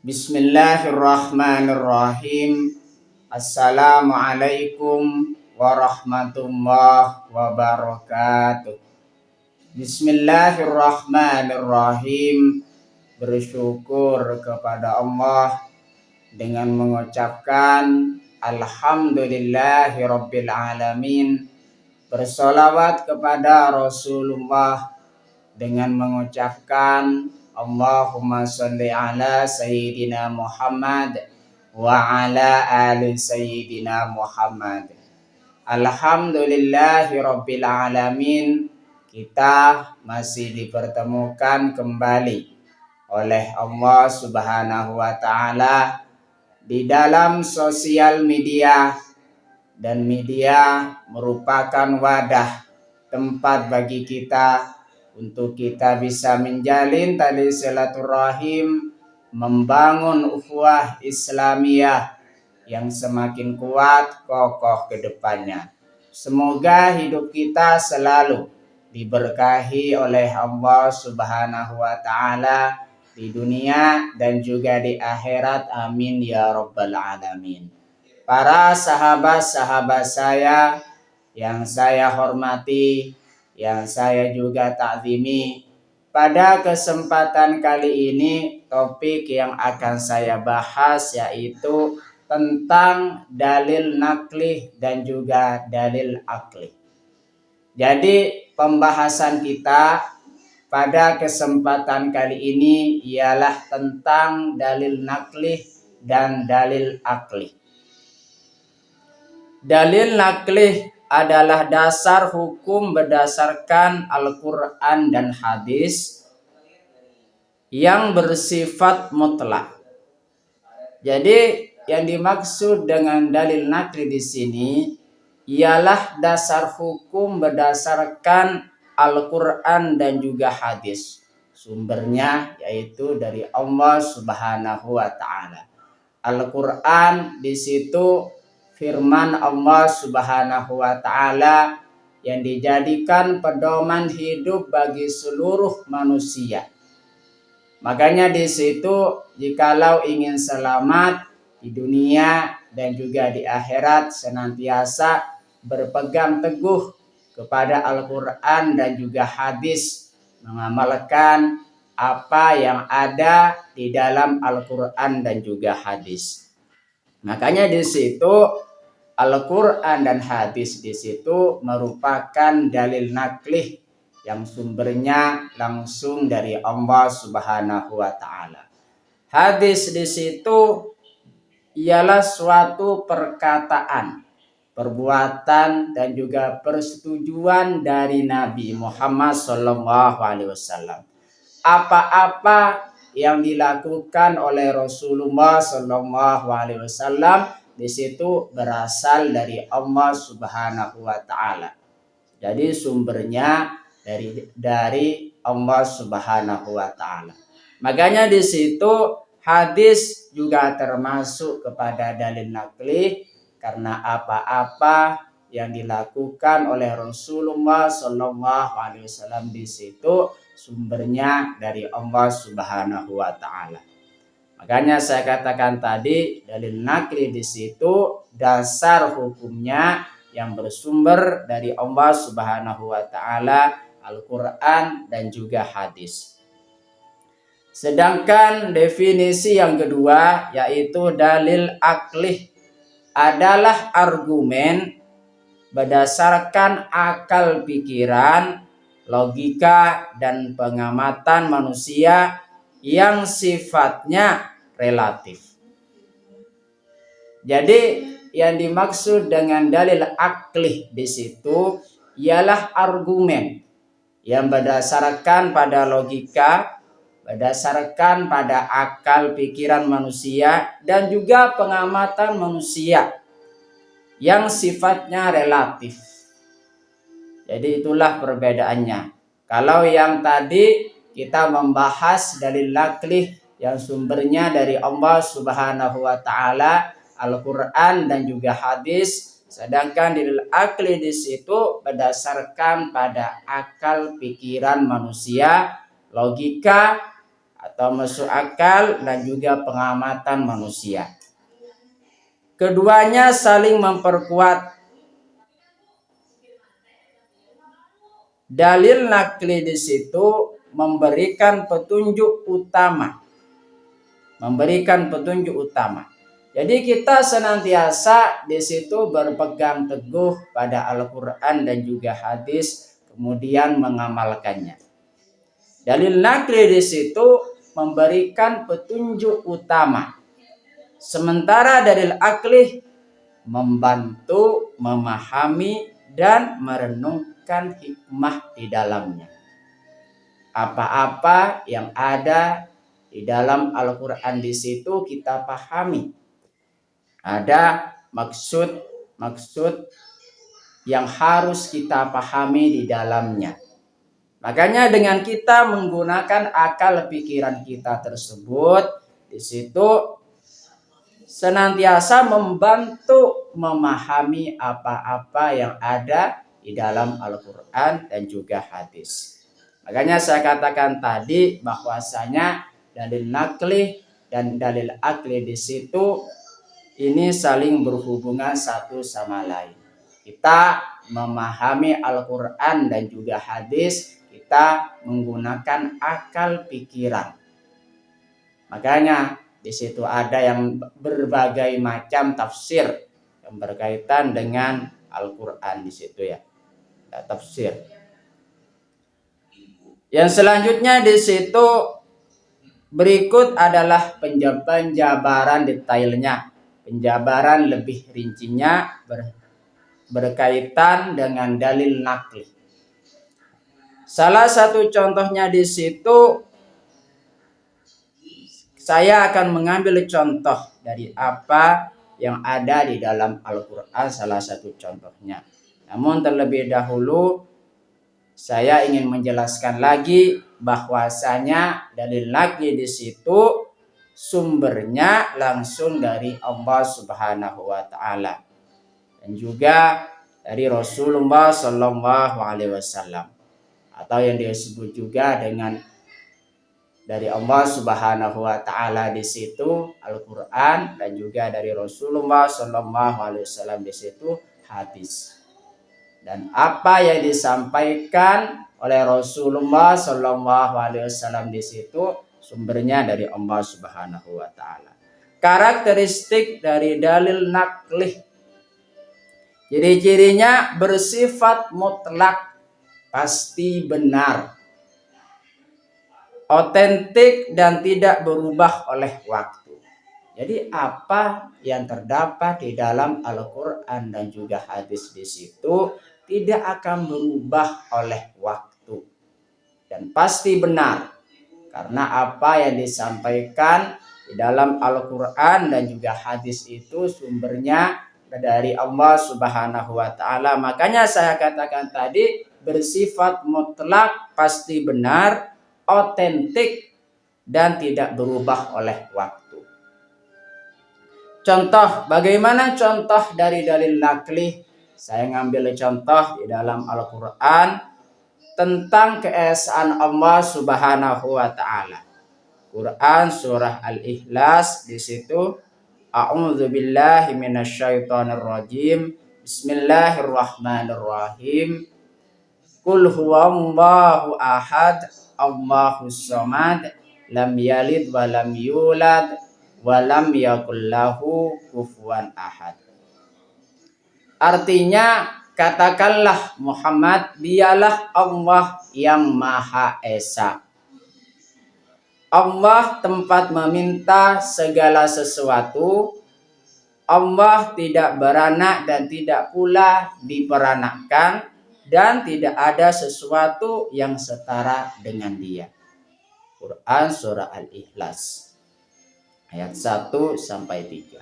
Bismillahirrahmanirrahim. Assalamualaikum warahmatullahi wabarakatuh. Bismillahirrahmanirrahim. Bersyukur kepada Allah dengan mengucapkan Alhamdulillahirabbil alamin. Bersolawat kepada Rasulullah dengan mengucapkan Allahumma sholli ala Sayyidina Muhammad wa ala ali Sayyidina Muhammad. Alhamdulillahi Rabbil Alamin. Kita masih dipertemukan kembali oleh Allah Subhanahu wa Ta'ala di dalam sosial media, dan media merupakan wadah tempat bagi kita untuk kita bisa menjalin tali silaturahim, membangun ukhuwah Islamiyah yang semakin kuat kokoh ke depannya. Semoga hidup kita selalu diberkahi oleh Allah Subhanahu wa Ta'ala di dunia dan juga di akhirat. Amin ya rabbal alamin. Para sahabat-sahabat saya yang saya hormati, yang saya juga takzimi, pada kesempatan kali ini topik yang akan saya bahas yaitu tentang dalil nakli dan juga dalil akli. Jadi pembahasan kita pada kesempatan kali ini ialah tentang dalil nakli dan dalil akli. Dalil nakli adalah dasar hukum berdasarkan Al-Quran dan hadis yang bersifat mutlak. Jadi yang dimaksud dengan dalil nakli di sini ialah dasar hukum berdasarkan Al-Quran dan juga hadis. Sumbernya yaitu dari Allah Subhanahu wa Ta'ala. Al-Quran di situ firman Allah Subhanahu wa Ta'ala yang dijadikan pedoman hidup bagi seluruh manusia. Makanya di situ jikalau ingin selamat di dunia dan juga di akhirat, senantiasa berpegang teguh kepada Al-Quran dan juga hadis, mengamalkan apa yang ada di dalam Al-Quran dan juga hadis. Makanya di situ Al-Quran dan hadis di situ merupakan dalil nakli yang sumbernya langsung dari Allah Subhanahu wa Ta'ala. Hadis di situ ialah suatu perkataan, perbuatan dan juga persetujuan dari Nabi Muhammad SAW. Apa-apa yang dilakukan oleh Rasulullah SAW di situ berasal dari Allah Subhanahu wa Ta'ala. Jadi sumbernya dari Allah Subhanahu wa Ta'ala. Makanya di situ hadis juga termasuk kepada dalil nakli, karena apa-apa yang dilakukan oleh Rasulullah SAW di situ sumbernya dari Allah Subhanahu wa Ta'ala. Makanya saya katakan tadi dalil nakli di situ dasar hukumnya yang bersumber dari Allah Subhanahu wa Ta'ala, Al-Quran dan juga hadis. Sedangkan definisi yang kedua yaitu dalil akli adalah argumen berdasarkan akal pikiran, logika dan pengamatan manusia yang sifatnya relatif. Jadi yang dimaksud dengan dalil akli di situ ialah argumen yang berdasarkan pada logika, berdasarkan pada akal pikiran manusia dan juga pengamatan manusia yang sifatnya relatif. Jadi itulah perbedaannya. Kalau yang tadi kita membahas dalil nakli yang sumbernya dari Allah Subhanahu wa Ta'ala, Al-Quran dan juga hadis, sedangkan dalil akli di situ berdasarkan pada akal pikiran manusia, logika atau masuk akal dan juga pengamatan manusia. Keduanya saling memperkuat. Dalil nakli di situ memberikan petunjuk utama. Jadi kita senantiasa di situ berpegang teguh pada Al-Qur'an dan juga hadis, kemudian mengamalkannya. Dalil nakli di situ memberikan petunjuk utama. Sementara dalil akli membantu memahami dan merenungkan hikmah di dalamnya. Apa-apa yang ada di dalam Al-Qur'an di situ kita pahami. Ada maksud yang harus kita pahami di dalamnya. Makanya dengan kita menggunakan akal pikiran kita tersebut, di situ senantiasa membantu memahami apa-apa yang ada di dalam Al-Qur'an dan juga hadis. Makanya saya katakan tadi bahwasanya dalil nakli dan dalil akli di situ ini saling berhubungan satu sama lain. Kita memahami Al-Qur'an dan juga hadis, kita menggunakan akal pikiran. Makanya di situ ada yang berbagai macam tafsir yang berkaitan dengan Al-Qur'an di situ ya. Tafsir. Yang selanjutnya di situ berikut adalah penjabaran detailnya, penjabaran lebih rincinya berkaitan dengan dalil nakli. Salah satu contohnya di situ saya akan mengambil contoh dari apa yang ada di dalam Al-Qur'an, salah satu contohnya. Namun terlebih dahulu saya ingin menjelaskan lagi bahwasanya dalil nakli di situ sumbernya langsung dari Allah Subhanahu wa taala dan juga dari Rasulullah Shallallahu alaihi wasallam, atau yang disebut juga dengan dari Allah Subhanahu wa taala di situ Al-Qur'an dan juga dari Rasulullah Shallallahu alaihi wasallam di situ hadis. Dan apa yang disampaikan oleh Rasulullah Shallallahu alaihi wasallam di situ sumbernya dari Allah Subhanahu wa taala. Karakteristik dari dalil nakli, ciri-cirinya bersifat mutlak, pasti benar, otentik dan tidak berubah oleh waktu. Jadi apa yang terdapat di dalam Al-Qur'an dan juga hadis di situ tidak akan berubah oleh waktu dan pasti benar, karena apa yang disampaikan di dalam Al-Qur'an dan juga hadis itu sumbernya dari Allah Subhanahu wa taala. Makanya saya katakan tadi bersifat mutlak, pasti benar, otentik dan tidak berubah oleh waktu. Contoh, bagaimana contoh dari dalil nakli? Saya ngambil contoh di dalam Al-Qur'an tentang keesaan Allah Subhanahu wa taala. Quran surah Al-Ikhlas di situ, a'udzubillahi minasyaitonirrajim. Bismillahirrahmanirrahim. Qul huwallahu ahad, Allahus samad, lam yalid wa lam yulad wa lam yakul lahu kufuwan ahad. Artinya, katakanlah Muhammad, dialah Allah yang Maha Esa. Allah tempat meminta segala sesuatu. Allah tidak beranak dan tidak pula diperanakkan, dan tidak ada sesuatu yang setara dengan Dia. Quran surah Al-Ikhlas ayat 1 sampai 3.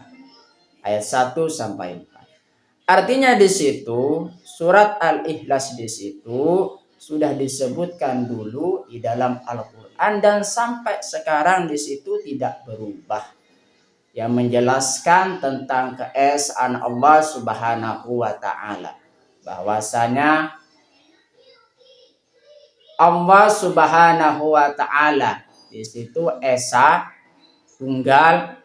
Ayat 1 sampai 4. Artinya di situ surat Al-Ikhlas di situ sudah disebutkan dulu di dalam Al-Qur'an dan sampai sekarang di situ tidak berubah. Yang menjelaskan tentang keesaan Allah Subhanahu wa taala. Bahwasanya Allah Subhanahu wa taala di situ esa, tunggal.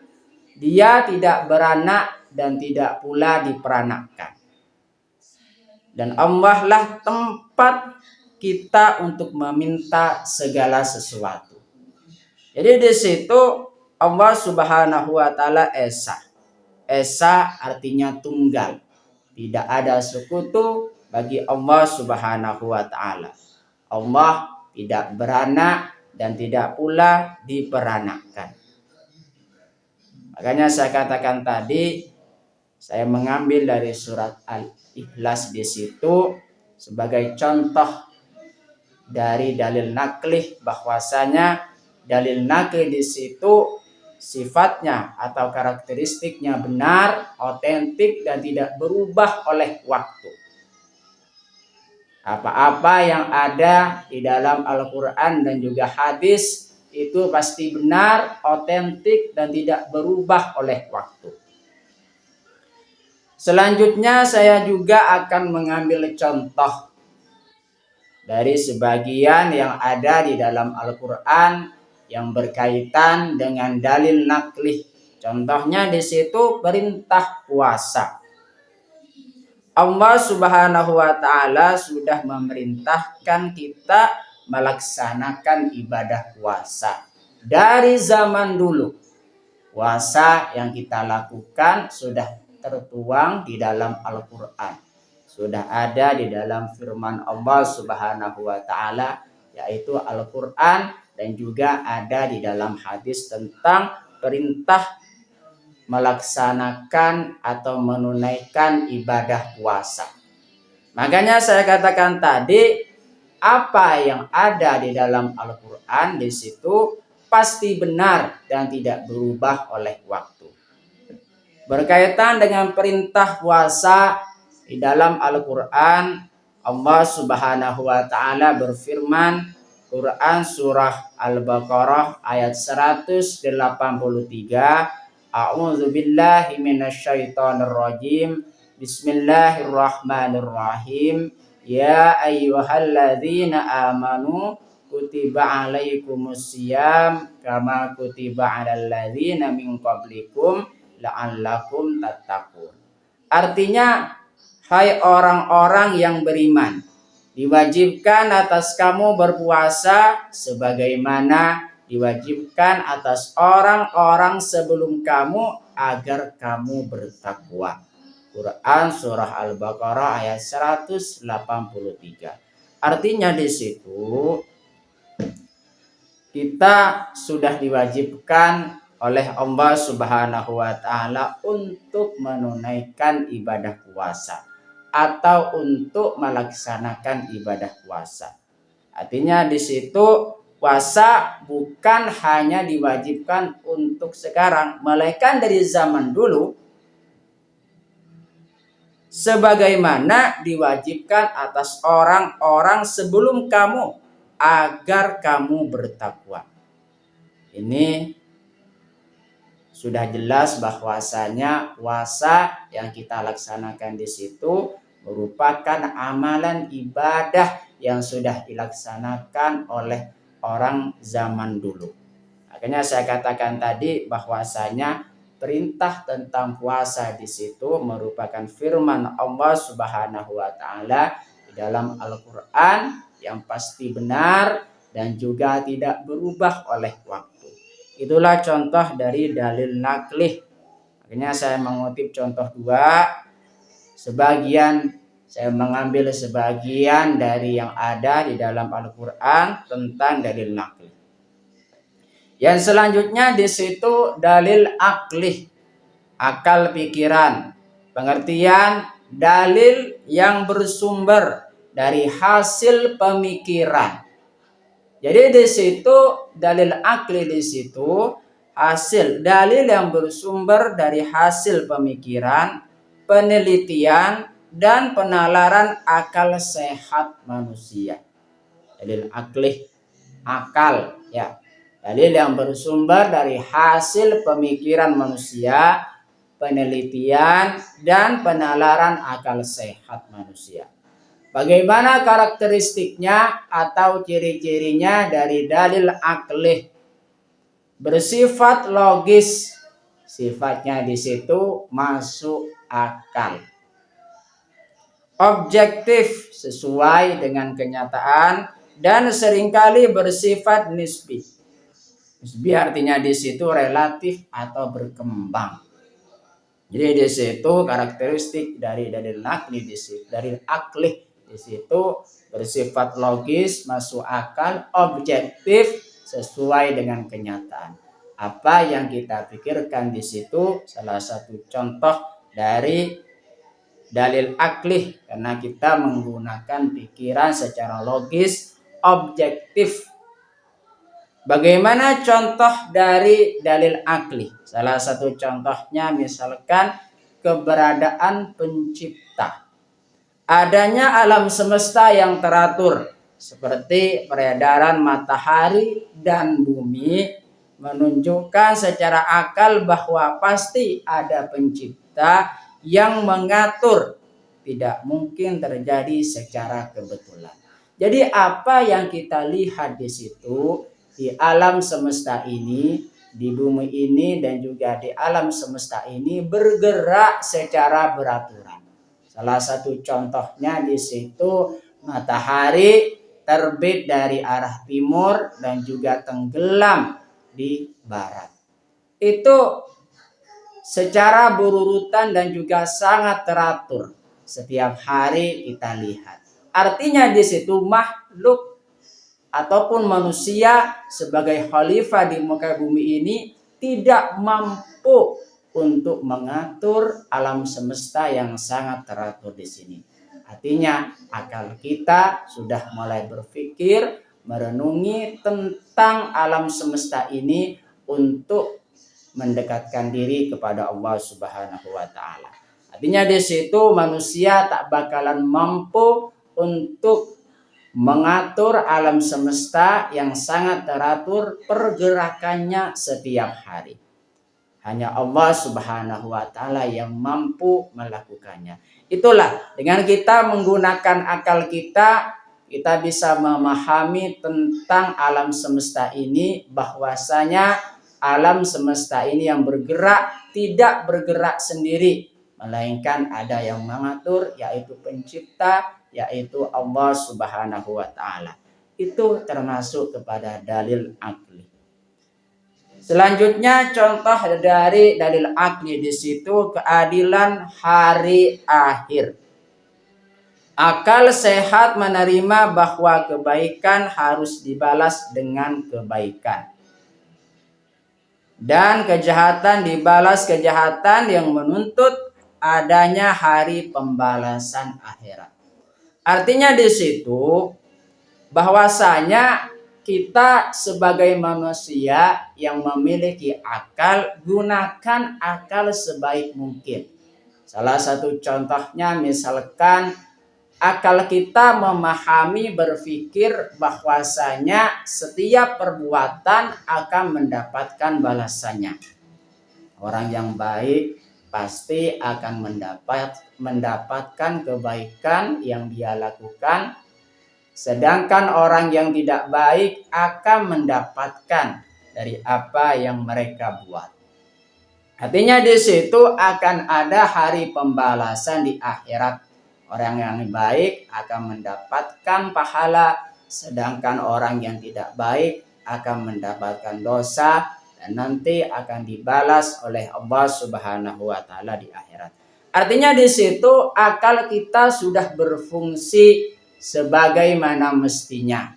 Dia tidak beranak dan tidak pula diperanakkan. Dan Allah lah tempat kita untuk meminta segala sesuatu. Jadi di situ Allah Subhanahu wa taala esa. Esa artinya tunggal. Tidak ada sekutu bagi Allah Subhanahu wa taala. Allah tidak beranak dan tidak pula diperanakkan. Makanya saya katakan tadi, saya mengambil dari surat Al-Ikhlas di situ sebagai contoh dari dalil naklih, bahwasanya dalil naklih di situ sifatnya atau karakteristiknya benar, otentik dan tidak berubah oleh waktu. Apa-apa yang ada di dalam Al-Quran dan juga hadis itu pasti benar, otentik dan tidak berubah oleh waktu. Selanjutnya saya juga akan mengambil contoh dari sebagian yang ada di dalam Al-Quran yang berkaitan dengan dalil naklih. Contohnya di situ perintah puasa. Allah Subhanahu wa taala sudah memerintahkan kita melaksanakan ibadah puasa dari zaman dulu. Puasa yang kita lakukan sudah tertuang di dalam Al-Quran, sudah ada di dalam firman Allah Subhanahu wa taala, yaitu Al-Quran, dan juga ada di dalam hadis tentang perintah melaksanakan atau menunaikan ibadah puasa. Makanya saya katakan tadi, apa yang ada di dalam Al-Quran di situ pasti benar dan tidak berubah oleh waktu. Berkaitan dengan perintah puasa di dalam Al-Quran, Allah Subhanahu wa taala berfirman, Quran surah Al-Baqarah ayat 183, A'udzu billahi minasyaitonir rajim. Bismillahirrahmanirrahim. Ya ayyuhalladzina amanu kutiba alaikumusiyam kama kutiba alal ladzina min qablikum la'allakum tattaqun. Artinya, hai orang-orang yang beriman, diwajibkan atas kamu berpuasa sebagaimana diwajibkan atas orang-orang sebelum kamu agar kamu bertakwa. Quran surah Al-Baqarah ayat 183. Artinya di situ kita sudah diwajibkan oleh Allah Subhanahu wa taala untuk menunaikan ibadah puasa atau untuk melaksanakan ibadah puasa. Artinya di situ puasa bukan hanya diwajibkan untuk sekarang, melainkan dari zaman dulu sebagaimana diwajibkan atas orang-orang sebelum kamu agar kamu bertakwa. Ini sudah jelas bahwasanya puasa yang kita laksanakan di situ merupakan amalan ibadah yang sudah dilaksanakan oleh orang zaman dulu. Makanya saya katakan tadi bahwasanya perintah tentang puasa di situ merupakan firman Allah Subhanahu wa taala di dalam Al-Qur'an yang pasti benar dan juga tidak berubah oleh waktu. Itulah contoh dari dalil naklih. Makanya saya mengutip contoh dua. Saya mengambil sebagian dari yang ada di dalam Al-Quran tentang dalil naklih. Yang selanjutnya di situ dalil aklih, akal pikiran. Pengertian dalil yang bersumber dari hasil pemikiran. Jadi di situ dalil akli di situ hasil dalil yang bersumber dari hasil pemikiran, penelitian dan penalaran akal sehat manusia. Dalil akli, akal ya. Dalil yang bersumber dari hasil pemikiran manusia, penelitian dan penalaran akal sehat manusia. Bagaimana karakteristiknya atau ciri-cirinya dari dalil aklih? bersifat logis, sifatnya di situ masuk akal, objektif sesuai dengan kenyataan, dan seringkali bersifat nisbi. Nisbi artinya di situ relatif atau berkembang. Jadi di situ karakteristik dari dalil akli di situ bersifat logis, masuk akal, objektif sesuai dengan kenyataan. Apa yang kita pikirkan di situ salah satu contoh dari dalil akli, karena kita menggunakan pikiran secara logis, objektif. Bagaimana contoh dari dalil akli? Salah satu contohnya misalkan keberadaan pencipta. Adanya alam semesta yang teratur seperti peredaran matahari dan bumi menunjukkan secara akal bahwa pasti ada pencipta yang mengatur. Tidak mungkin terjadi secara kebetulan. Jadi apa yang kita lihat di situ, di alam semesta ini, di bumi ini, dan juga di alam semesta ini bergerak secara beraturan. Salah satu contohnya di situ matahari terbit dari arah timur dan juga tenggelam di barat. Itu secara berurutan dan juga sangat teratur. Setiap hari kita lihat. Artinya di situ makhluk ataupun manusia sebagai khalifah di muka bumi ini tidak mampu untuk mengatur alam semesta yang sangat teratur di sini. Artinya akal kita sudah mulai berpikir, merenungi tentang alam semesta ini untuk mendekatkan diri kepada Allah Subhanahu wa taala. Artinya di situ manusia tak bakalan mampu untuk mengatur alam semesta yang sangat teratur pergerakannya setiap hari. Hanya Allah Subhanahu wa taala yang mampu melakukannya. Itulah dengan kita menggunakan akal kita bisa memahami tentang alam semesta ini, bahwasanya alam semesta ini yang bergerak tidak bergerak sendiri, melainkan ada yang mengatur, yaitu pencipta, yaitu Allah Subhanahu wa taala. Itu termasuk kepada dalil akli. Selanjutnya contoh dari dalil akli di situ keadilan hari akhir. Akal sehat menerima bahwa kebaikan harus dibalas dengan kebaikan, dan kejahatan dibalas kejahatan, yang menuntut adanya hari pembalasan akhirat. Artinya di situ bahwasanya kita sebagai manusia yang memiliki akal, gunakan akal sebaik mungkin. Salah satu contohnya misalkan akal kita memahami, berpikir bahwasanya setiap perbuatan akan mendapatkan balasannya. Orang yang baik pasti akan mendapatkan kebaikan yang dia lakukan, sedangkan orang yang tidak baik akan mendapatkan dari apa yang mereka buat. Artinya di situ akan ada hari pembalasan di akhirat. Orang yang baik akan mendapatkan pahala, sedangkan orang yang tidak baik akan mendapatkan dosa dan nanti akan dibalas oleh Allah Subhanahu wa taala di akhirat. Artinya di situ akal kita sudah berfungsi sebagaimana mestinya.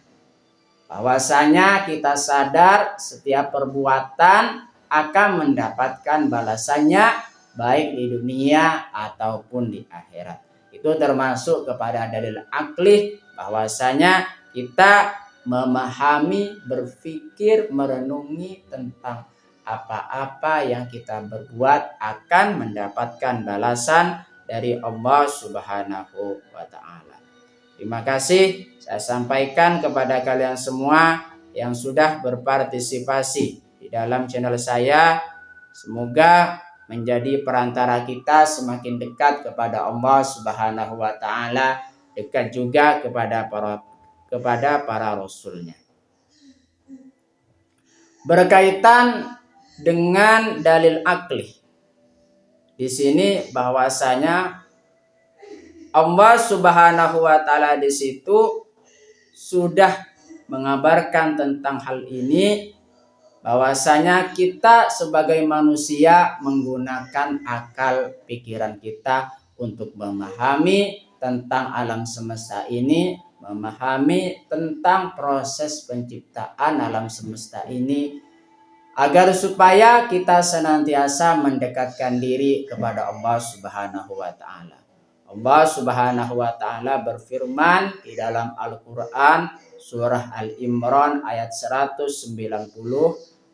Bahwasanya kita sadar setiap perbuatan akan mendapatkan balasannya baik di dunia ataupun di akhirat. Itu termasuk kepada dalil akli, bahwasanya kita memahami, berpikir, merenungi tentang apa-apa yang kita berbuat akan mendapatkan balasan dari Allah Subhanahu wa taala. Terima kasih saya sampaikan kepada kalian semua yang sudah berpartisipasi di dalam channel saya. Semoga menjadi perantara kita semakin dekat kepada Allah Subhanahu wa taala, dekat juga kepada para rasulnya. berkaitan dengan dalil akli. Di sini bahwasanya Allah Subhanahu wa taala di situ sudah mengabarkan tentang hal ini, bahwasanya kita sebagai manusia menggunakan akal pikiran kita untuk memahami tentang alam semesta ini, memahami tentang proses penciptaan alam semesta ini, agar supaya kita senantiasa mendekatkan diri kepada Allah Subhanahu wa taala. Allah Subhanahu wa taala berfirman di dalam Al-Qur'an surah Al-Imran ayat 190,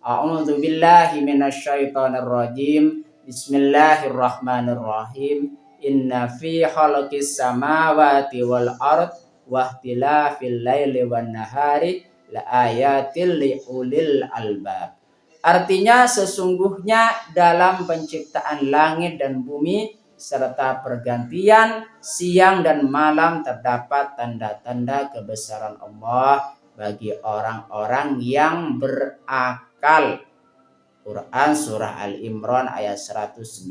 A'udzu billahi minasyaitonir rajim. Bismillahirrahmanirrahim. Inna fi khalqis samawati wal ard wa ikhtilafil laili wan nahari laayatil liulil albab. Artinya sesungguhnya dalam penciptaan langit dan bumi serta pergantian siang dan malam terdapat tanda-tanda kebesaran Allah bagi orang-orang yang berakal. Quran surah Al-Imran ayat 190.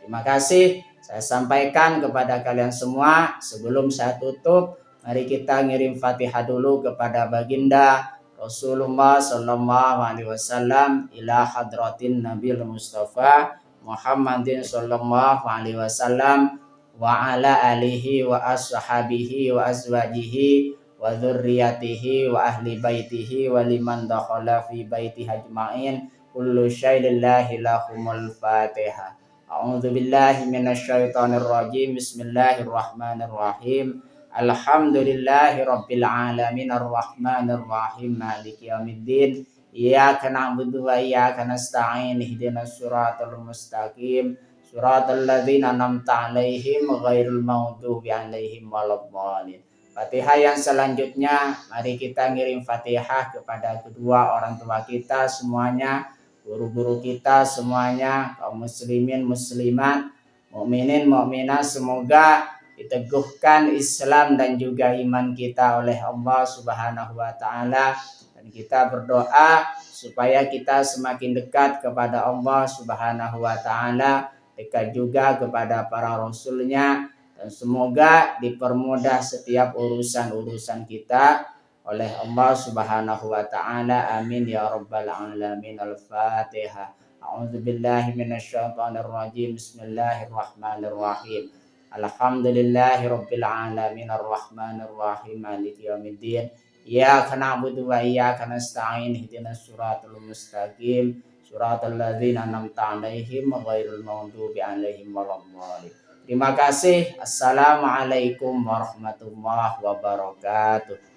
Terima kasih saya sampaikan kepada kalian semua. Sebelum saya tutup, mari kita ngirim Fatihah dulu kepada baginda Rasulullah sallallahu alaihi wasallam ila hadratin Nabil Mustafa Muhammadin sallallahu alaihi wasallam wa ala alihi wa ashabihi wa azwajihi wa dzurriyyatihi wa ahli baitihi wa liman dakhala fi baitihi ajmain kullu syai'in lillahi lahumul Fatihah. A'udzu billahi minasyaitonir rajim. Bismillahirrahmanirrahim. Alhamdulillahi rabbil alamin arrahmanir rahim maliki yaumiddin. Iyyaka na'budu wa iyyaka nasta'in ihdinas siratal mustaqim siratal ladzina an'amta 'alaihim ghairil maghdubi 'alaihim waladdallin. Fatihah yang selanjutnya, mari kita ngirim Fatihah kepada kedua orang tua kita semuanya, guru-guru kita semuanya, kaum muslimin muslimat, mukminin mukminat, semoga diteguhkan Islam dan juga iman kita oleh Allah Subhanahu wa taala, dan kita berdoa supaya kita semakin dekat kepada Allah Subhanahu wa taala, dekat juga kepada para rasulnya, dan semoga dipermudah setiap urusan-urusan kita oleh Allah Subhanahu wa taala. Amin ya rabbal alamin. Al-Fatihah. A'udzu billahi minasyaitonir rajim. Bismillahirrahmanirrahim. Alhamdulillahi rabbil alamin arrahmanir rahim maliki yaumiddin. Iyyaka na'budu wa iyyaka nasta'in ihdinas siratal mustaqim siratal ladzina an'amta 'alaihim ghairil maghdubi 'alaihim waladdallin. Terima kasih. Assalamualaikum warahmatullahi wabarakatuh.